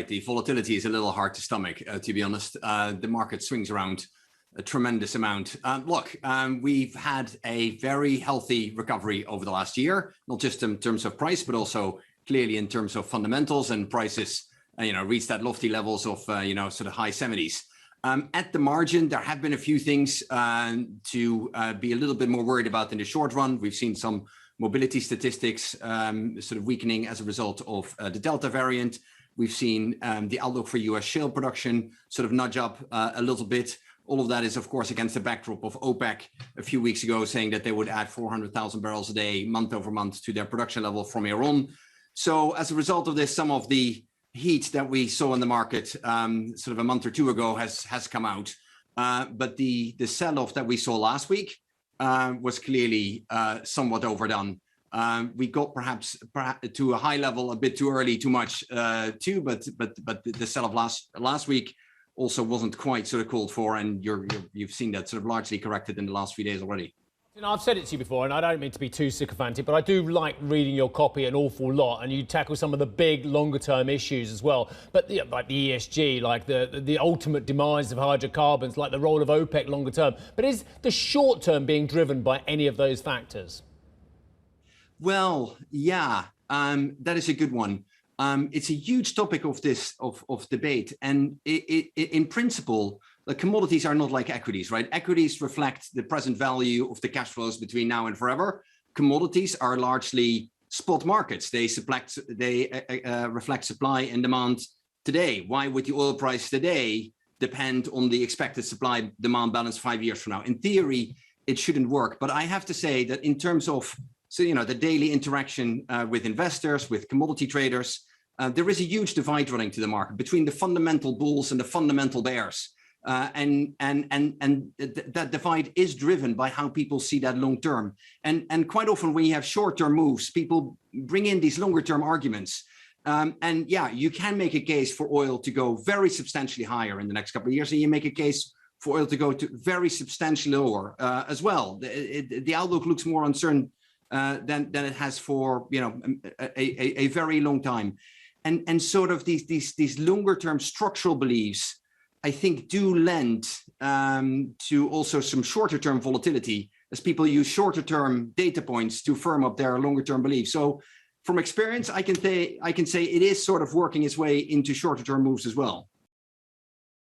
The volatility is a little hard to stomach, to be honest. The market swings around a tremendous amount. Look, we've had a very healthy recovery over the last year, not just in terms of price, but also clearly in terms of fundamentals, and prices, reached that lofty levels of, sort of high 70s. At the margin, there have been a few things to be a little bit more worried about in the short run. We've seen some mobility statistics sort of weakening as a result of the Delta variant. We've seen the outlook for US shale production sort of nudge up a little bit. All of that is, of course, against the backdrop of OPEC a few weeks ago saying that they would add 400,000 barrels a day, month over month, to their production level from Iran. So as a result of this, some of the heat that we saw in the market sort of a month or two ago has come out. But the sell-off that we saw last week was clearly somewhat overdone. We got perhaps to a high level a bit too early, too much too, but the sell-off last week also wasn't quite sort of called for, and you've seen that sort of largely corrected in the last few days already. I've said it to you before, and I don't mean to be too sycophantic, but I do like reading your copy an awful lot, and you tackle some of the big, longer-term issues as well. But like the ESG, like the ultimate demise of hydrocarbons, like the role of OPEC longer term. But is the short term being driven by any of those factors? Well, yeah, that is a good one. It's a huge topic of debate, and in principle, the commodities are not like equities, right? Equities reflect the present value of the cash flows between now and forever. Commodities are largely spot markets. They reflect supply and demand today. Why would the oil price today depend on the expected supply-demand balance 5 years from now? In theory, it shouldn't work. But I have to say that in terms of the daily interaction with investors, with commodity traders, there is a huge divide running to the market between the fundamental bulls and the fundamental bears. And that divide is driven by how people see that long term. And quite often when you have short-term moves, people bring in these longer-term arguments. And yeah, you can make a case for oil to go very substantially higher in the next couple of years, and you make a case for oil to go to very substantially lower as well. The outlook looks more uncertain than it has for a very long time. And sort of these longer-term structural beliefs, I think, do lend to also some shorter-term volatility as people use shorter-term data points to firm up their longer-term beliefs. So from experience, I can say it is sort of working its way into shorter-term moves as well.